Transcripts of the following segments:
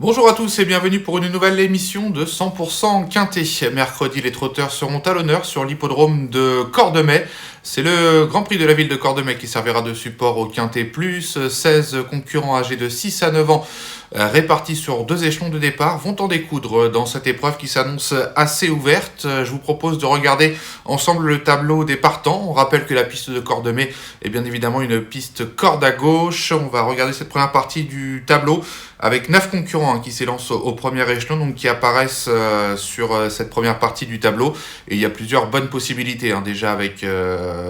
Bonjour à tous et bienvenue pour une nouvelle émission de 100% Quintet. Mercredi, les trotteurs seront à l'honneur sur l'hippodrome de Cordemais. C'est le Grand Prix de la ville de Cordemais qui servira de support au Quintet Plus. 16 concurrents âgés de 6 à 9 ans répartis sur 2 échelons de départ vont en découdre dans cette épreuve qui s'annonce assez ouverte. Je vous propose de regarder ensemble le tableau des partants. On rappelle que la piste de Cordemais est bien évidemment une piste corde à gauche. On va regarder cette première partie du tableau avec 9 concurrents qui s'élancent au premier échelon, donc qui apparaissent sur cette première partie du tableau. Et il y a plusieurs bonnes possibilités, déjà avec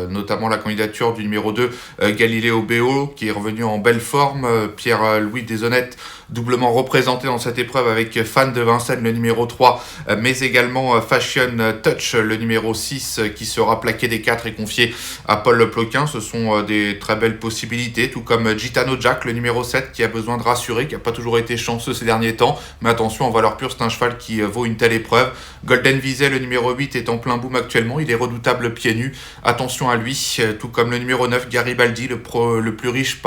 notamment la candidature du numéro 2, Galileo Béo, qui est revenu en belle forme. Pierre-Louis Deshonnettes, doublement représenté dans cette épreuve avec Fan de Vincennes, le numéro 3, mais également Fashion Touch, le numéro 6, qui sera plaqué des 4 et confié à Paul Ploquin. Ce sont des très belles possibilités, tout comme Gitano Jack, le numéro 7, qui a besoin de rassurer, qui n'a pas toujours été chanceux ces derniers temps, mais attention, en valeur pure, c'est un cheval qui vaut une telle épreuve. Golden Visay, le numéro 8, est en plein boom actuellement, il est redoutable pieds nus, attention à lui, tout comme le numéro 9, Garibaldi, le plus riche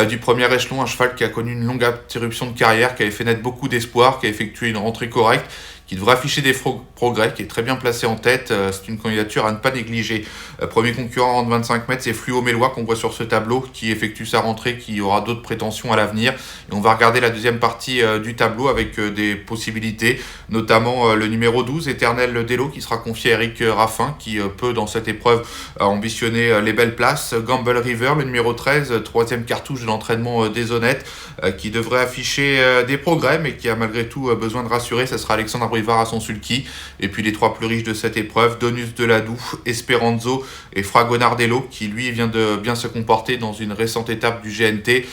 du premier échelon, un cheval qui a connu une longue interruption de carrière, qui avait fait naître beaucoup d'espoir, qui a effectué une rentrée correcte, qui devrait afficher des progrès, qui est très bien placé en tête. C'est une candidature à ne pas négliger. Premier concurrent en 25 mètres, c'est Fluo Mélois qu'on voit sur ce tableau, qui effectue sa rentrée, qui aura d'autres prétentions à l'avenir. Et on va regarder la deuxième partie du tableau avec des possibilités, notamment le numéro 12, Éternel Delo, qui sera confié à Eric Raffin, qui peut dans cette épreuve ambitionner les belles places. Gamble River, le numéro 13, troisième cartouche de l'entraînement des honnêtes, qui devrait afficher des progrès, mais qui a malgré tout besoin de rassurer. Ce sera Alexandre Brivard à son sulky. Et puis les 3 plus riches de cette épreuve, Donus Deladoux, Esperanzo et Fragonardello, qui lui vient de bien se comporter dans une récente étape du GNT,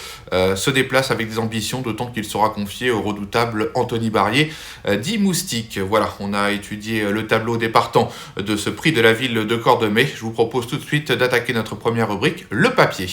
se déplace avec des ambitions, d'autant qu'il sera confié au redoutable Anthony Barrier, dit Moustique. Voilà, on a étudié le tableau des partants de ce prix de la ville de Cordemais. Je vous propose tout de suite d'attaquer notre première rubrique, le papier.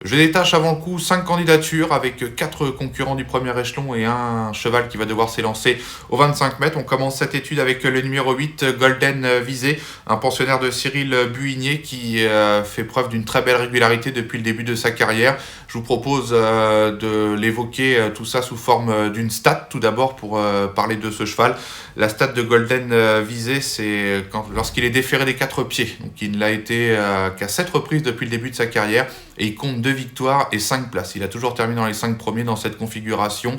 Je détache avant le coup 5 candidatures avec 4 concurrents du premier échelon et un cheval qui va devoir s'élancer au 25 mètres. On commence cette étude avec le numéro 8, Golden Visay, un pensionnaire de Cyril Buigné qui fait preuve d'une très belle régularité depuis le début de sa carrière. Je vous propose de l'évoquer tout ça sous forme d'une stat tout d'abord pour parler de ce cheval. La stat de Golden Visay, c'est lorsqu'il est déféré des 4 pieds. Donc il ne l'a été qu'à 7 reprises depuis le début de sa carrière et il compte 2 victoires et 5 places. Il a toujours terminé dans les 5 premiers dans cette configuration.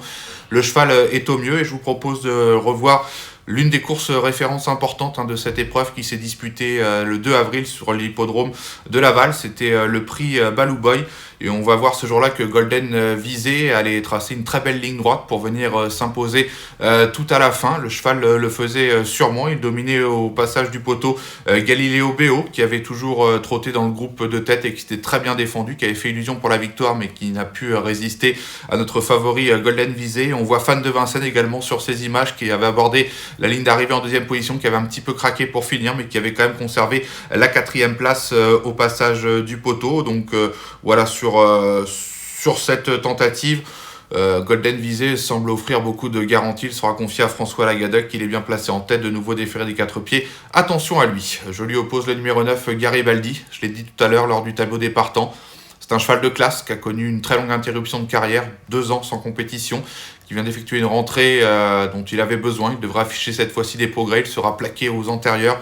Le cheval est au mieux et je vous propose de revoir l'une des courses références importantes de cette épreuve qui s'est disputée le 2 avril sur l'hippodrome de Laval. C'était le prix Baloo Boy. Et on va voir ce jour-là que Golden Visay allait tracer une très belle ligne droite pour venir s'imposer tout à la fin. Le cheval le faisait sûrement. Il dominait au passage du poteau Galileo Béo, qui avait toujours trotté dans le groupe de tête et qui s'était très bien défendu, qui avait fait illusion pour la victoire, mais qui n'a pu résister à notre favori Golden Visay. On voit Fan de Vincennes également sur ces images, qui avait abordé la ligne d'arrivée en deuxième position, qui avait un petit peu craqué pour finir, mais qui avait quand même conservé la 4e place au passage du poteau. Donc voilà, sur cette tentative, Golden Visay semble offrir beaucoup de garanties. Il sera confié à François Lagadec, qu'il est bien placé en tête, de nouveau déféré des 4 pieds. Attention à lui. Je lui oppose le numéro 9, Garibaldi. Je l'ai dit tout à l'heure lors du tableau des partants. C'est un cheval de classe qui a connu une très longue interruption de carrière, 2 ans sans compétition, qui vient d'effectuer une rentrée dont il avait besoin. Il devra afficher cette fois-ci des progrès. Il sera plaqué aux antérieurs,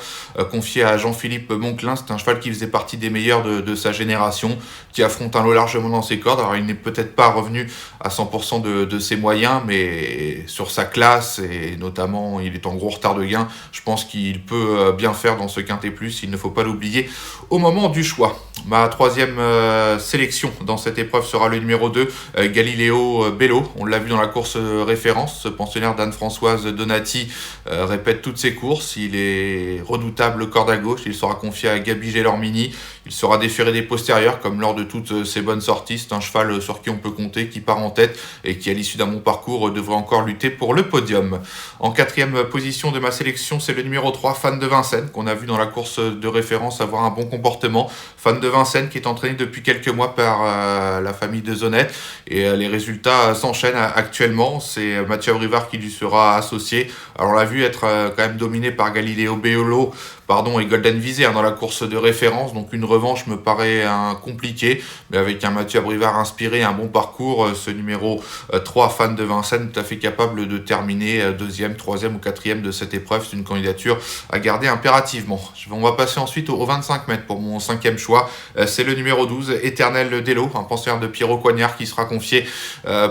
confié à Jean-Philippe Monclin. C'est un cheval qui faisait partie des meilleurs de sa génération, qui affronte un lot largement dans ses cordes. Alors il n'est peut-être pas revenu à 100% de ses moyens, mais sur sa classe, et notamment il est en gros retard de gain, je pense qu'il peut bien faire dans ce Quintet Plus. Il ne faut pas l'oublier au moment du choix. Ma 3e sélection dans cette épreuve sera le numéro 2, Galileo Bélo. On l'a vu dans la course référence. Ce pensionnaire d'Anne-Françoise Donati répète toutes ses courses. Il est redoutable corde à gauche. Il sera confié à Gabi Gelormini. Il sera déféré des postérieurs comme lors de toutes ses bonnes sorties. C'est un cheval sur qui on peut compter, qui part en tête et qui, à l'issue d'un bon parcours, devrait encore lutter pour le podium. En 4e position de ma sélection, c'est le numéro 3, Fan de Vincennes, qu'on a vu dans la course de référence avoir un bon comportement. Fan de Vincennes qui est entraîné depuis quelques mois par la famille de Zonnet, et les résultats s'enchaînent actuellement. C'est Mathieu Brivard qui lui sera associé. Alors on l'a vu être quand même dominé par Galileo Béolo pardon, et Golden Visé dans la course de référence, donc une revanche me paraît compliquée, mais avec un Mathieu Abrivard inspiré, un bon parcours, ce numéro 3, fan de Vincennes, tout à fait capable de terminer deuxième, troisième ou quatrième de cette épreuve. C'est une candidature à garder impérativement. On va passer ensuite au 25 mètres pour mon cinquième choix. C'est le numéro 12, Éternel Delo, un pensionnaire de Pierrot Coignard qui sera confié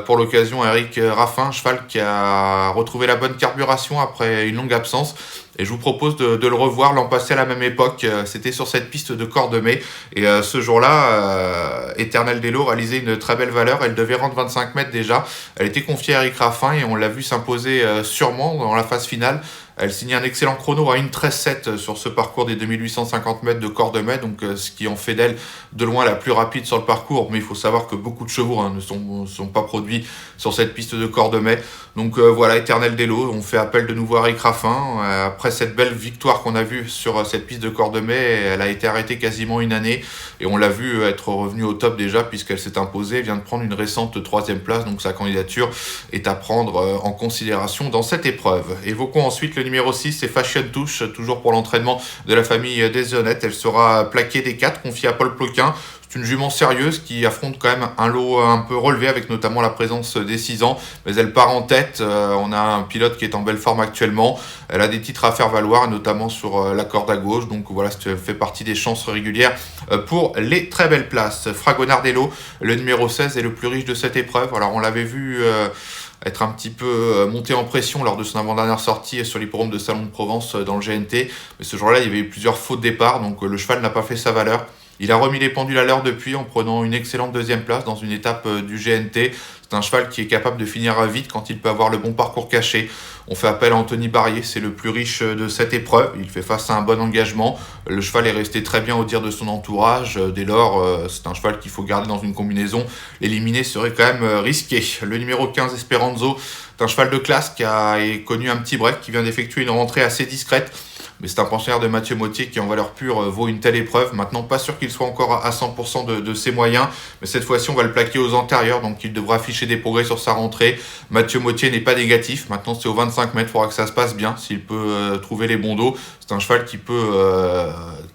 pour l'occasion à Eric Raffin, cheval qui a retrouvé la bonne carburation après une longue absence. Et je vous propose de le revoir l'an passé à la même époque. C'était sur cette piste de Cordemais. Et ce jour-là, Éternel Delo réalisait une très belle valeur. Elle devait rendre 25 mètres déjà. Elle était confiée à Eric Raffin et on l'a vu s'imposer sûrement dans la phase finale. Elle signe un excellent chrono à 1:13,7 sur ce parcours des 2850 mètres de Cordemais, donc ce qui en fait d'elle de loin la plus rapide sur le parcours. Mais il faut savoir que beaucoup de chevaux ne sont pas produits sur cette piste de Cordemais. Donc voilà, Éternel Delo, on fait appel de nouveau à Eric Raffin. Après cette belle victoire qu'on a vue sur cette piste de Cordemais, elle a été arrêtée quasiment une année et on l'a vu être revenue au top déjà puisqu'elle s'est imposée, elle vient de prendre une récente 3e place, donc sa candidature est à prendre en considération dans cette épreuve. Évoquons ensuite le numéro 6, c'est Fashion Touche, toujours pour l'entraînement de la famille des Honnêtes. Elle sera plaquée des 4, confiée à Paul Ploquin. C'est une jument sérieuse qui affronte quand même un lot un peu relevé avec notamment la présence des 6 ans, mais elle part en tête. On a un pilote qui est en belle forme actuellement. Elle a des titres à faire valoir, notamment sur la corde à gauche. Donc voilà, ça fait partie des chances régulières pour les très belles places. Fragonardello, le numéro 16, est le plus riche de cette épreuve. Alors on l'avait vu être un petit peu monté en pression lors de son avant-dernière sortie sur l'hippodrome de Salon de Provence dans le GNT. Mais ce jour-là, il y avait eu plusieurs faux départs, donc le cheval n'a pas fait sa valeur. Il a remis les pendules à l'heure depuis en prenant une excellente 2e place dans une étape du GNT. C'est un cheval qui est capable de finir vite quand il peut avoir le bon parcours caché. On fait appel à Anthony Barrier, c'est le plus riche de cette épreuve. Il fait face à un bon engagement. Le cheval est resté très bien au dire de son entourage. Dès lors, c'est un cheval qu'il faut garder dans une combinaison. L'éliminer serait quand même risqué. Le numéro 15, Esperanzo, c'est un cheval de classe qui a connu un petit break, qui vient d'effectuer une rentrée assez discrète. Mais c'est un pensionnaire de Mathieu Mottier qui en valeur pure vaut une telle épreuve. Maintenant, pas sûr qu'il soit encore à 100% de ses moyens, mais cette fois-ci on va le plaquer aux antérieurs, donc il devra afficher des progrès sur sa rentrée. Mathieu Mottier n'est pas négatif, maintenant c'est aux 25 mètres, il faudra que ça se passe bien, s'il peut trouver les bons dos. C'est un cheval qui peut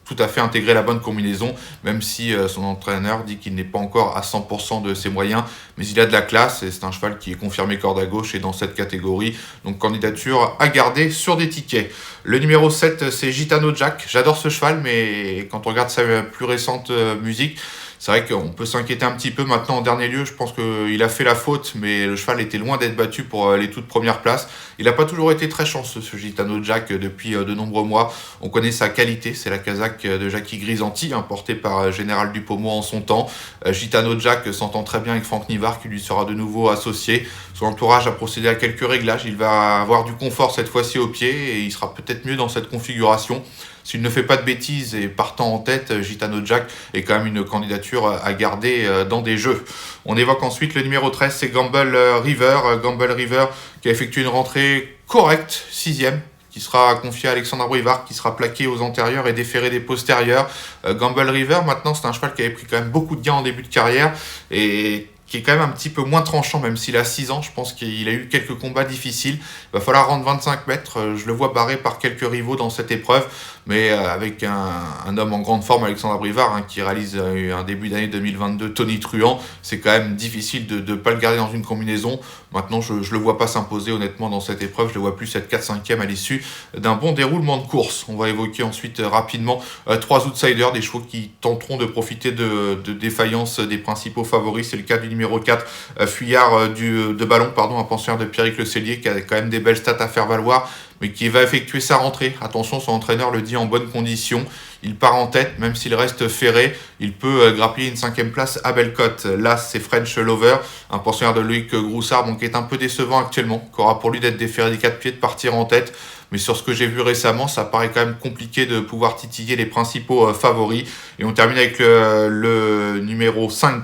tout à fait intégrer la bonne combinaison, même si son entraîneur dit qu'il n'est pas encore à 100% de ses moyens, mais il a de la classe et c'est un cheval qui est confirmé corde à gauche et dans cette catégorie, donc candidature à garder sur des tickets. Le numéro 7, c'est Gitano Jack. J'adore ce cheval, mais quand on regarde sa plus récente musique, c'est vrai qu'on peut s'inquiéter un petit peu maintenant en dernier lieu. Je pense qu'il a fait la faute, mais le cheval était loin d'être battu pour les toutes premières places. Il n'a pas toujours été très chanceux, ce Gitano Jack, depuis de nombreux mois. On connaît sa qualité, c'est la casaque de Jackie Grisanti, portée par Général Dupaumois en son temps. Gitano Jack s'entend très bien avec Franck Nivard, qui lui sera de nouveau associé. Son entourage a procédé à quelques réglages. Il va avoir du confort cette fois-ci au pied et il sera peut-être mieux dans cette configuration. S'il ne fait pas de bêtises et partant en tête, Gitano Jack est quand même une candidature à garder dans des jeux. On évoque ensuite le numéro 13, c'est Gamble River. Gamble River qui a effectué une rentrée correcte, 6e, qui sera confié à Alexandre Abrivard, qui sera plaqué aux antérieurs et déféré des postérieurs. Gamble River, maintenant, c'est un cheval qui avait pris quand même beaucoup de gains en début de carrière et qui est quand même un petit peu moins tranchant, même s'il a 6 ans. Je pense qu'il a eu quelques combats difficiles. Il va falloir rendre 25 mètres. Je le vois barré par quelques rivaux dans cette épreuve, mais avec un homme en grande forme, Alexandre Abrivard, qui réalise un début d'année 2022 tonitruant. C'est quand même difficile de ne pas le garder dans une combinaison. Maintenant, je ne le vois pas s'imposer honnêtement dans cette épreuve. Je le vois plus être 4-5e à l'issue d'un bon déroulement de course. On va évoquer ensuite rapidement 3 outsiders, des chevaux qui tenteront de profiter de défaillance des principaux favoris. C'est le cas du numéro 4, Fuyard de Ballon, un pensionnaire de Pierrick Le Cellier, qui a quand même des belles stats à faire valoir, mais qui va effectuer sa rentrée. Attention, son entraîneur le dit en bonne condition. Il part en tête, même s'il reste ferré. Il peut grappiller une 5e place à Bellecote. Là, c'est French Lover, un pensionnaire de Loïc Groussard, qui est un peu décevant actuellement, qui aura pour lui d'être déféré des 4 pieds, de partir en tête. Mais sur ce que j'ai vu récemment, ça paraît quand même compliqué de pouvoir titiller les principaux favoris. Et on termine avec le numéro 5,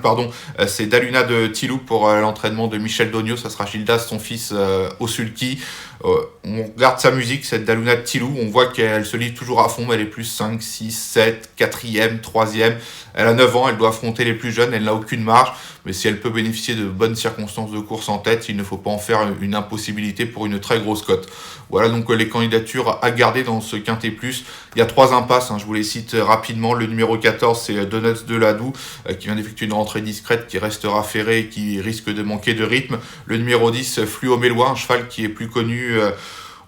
c'est Daluna de Tilou pour l'entraînement de Michel Dogno. Ça sera Gildas, son fils, au sulky. On regarde sa musique, cette Daluna de Tilou, on voit qu'elle se livre toujours à fond, mais elle est plus 5, 6, 7, 4e, 3e. Elle a 9 ans, elle doit affronter les plus jeunes, elle n'a aucune marge, mais si elle peut bénéficier de bonnes circonstances de course en tête, il ne faut pas en faire une impossibilité pour une très grosse cote. Voilà donc les candidatures à garder dans ce Quintet Plus. Il y a 3 impasses, je vous les cite rapidement. Le numéro 14, c'est Donuts de Ladoux, qui vient d'effectuer une rentrée discrète, qui restera ferré et qui risque de manquer de rythme. Le numéro 10, Fluo Mélois, un cheval qui est plus connu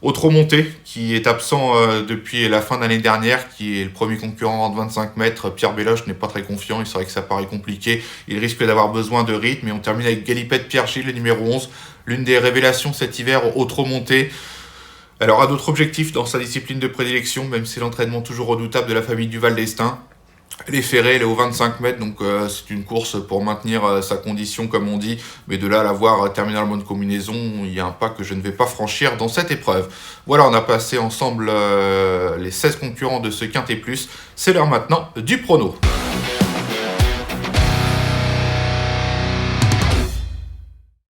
au trot monté, qui est absent depuis la fin de l'année dernière, qui est le premier concurrent en 25 mètres. Pierre Belloche n'est pas très confiant, il serait que ça paraît compliqué. Il risque d'avoir besoin de rythme. Et on termine avec Galipette Pierre Gilles, le numéro 11, l'une des révélations cet hiver au trot monté. Elle aura d'autres objectifs dans sa discipline de prédilection, même si c'est l'entraînement toujours redoutable de la famille du Val d'Estaing. Elle est ferrée, elle est aux 25 mètres, donc c'est une course pour maintenir sa condition, comme on dit. Mais de là à la voir terminer dans la bonne combinaison, il y a un pas que je ne vais pas franchir dans cette épreuve. Voilà, on a passé ensemble les 16 concurrents de ce Quintet Plus. C'est l'heure maintenant du prono.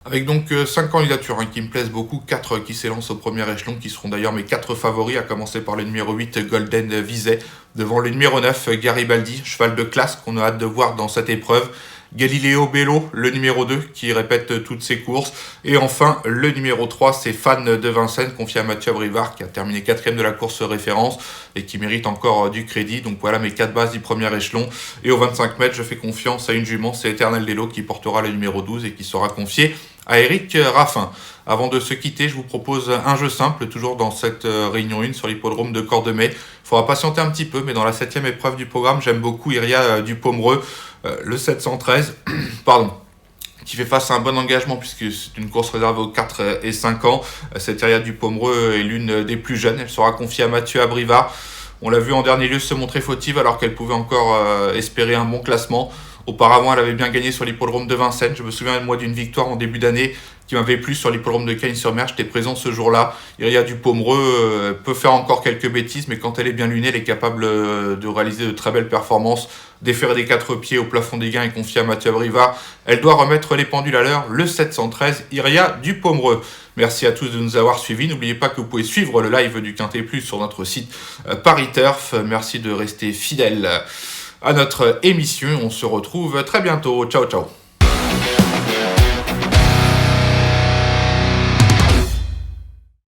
Avec donc 5 candidatures qui me plaisent beaucoup, 4 qui s'élancent au premier échelon, qui seront d'ailleurs mes 4 favoris, à commencer par le numéro 8, Golden Vizet, devant le numéro 9, Garibaldi, cheval de classe qu'on a hâte de voir dans cette épreuve. Galileo Bello, le numéro 2, qui répète toutes ses courses. Et enfin, le numéro 3, c'est Fan de Vincennes, confié à Mathieu Abrivard, qui a terminé 4ème de la course référence et qui mérite encore du crédit. Donc voilà mes 4 bases du premier échelon. Et aux 25 mètres, je fais confiance à une jument, c'est Eternel Delo, qui portera le numéro 12 et qui sera confié à Eric Raffin. Avant de se quitter, je vous propose un jeu simple, toujours dans cette réunion 1 sur l'hippodrome de Cordemais. Il faudra patienter un petit peu, mais dans la 7ème épreuve du programme, j'aime beaucoup Iria du Pomereux, le 713, qui fait face à un bon engagement puisque c'est une course réservée aux 4 et 5 ans. Cette Iria du Pomereux est l'une des plus jeunes, elle sera confiée à Mathieu Abrivard. On l'a vu en dernier lieu se montrer fautive alors qu'elle pouvait encore espérer un bon classement. Auparavant, elle avait bien gagné sur l'hippodrome de Vincennes. Je me souviens moi d'une victoire en début d'année qui m'avait plu sur l'hippodrome de Cagnes-sur-Mer. J'étais présent ce jour-là. Iria du Pomereux peut faire encore quelques bêtises, mais quand elle est bien lunée, elle est capable de réaliser de très belles performances, déférer des 4 pieds au plafond des gains et confier à Mathieu Abrivard. Elle doit remettre les pendules à l'heure, le 713, Iria du Pomereux. Merci à tous de nous avoir suivis. N'oubliez pas que vous pouvez suivre le live du Quintet Plus sur notre site Paris Turf. Merci de rester fidèles à notre émission. On se retrouve très bientôt. Ciao, ciao.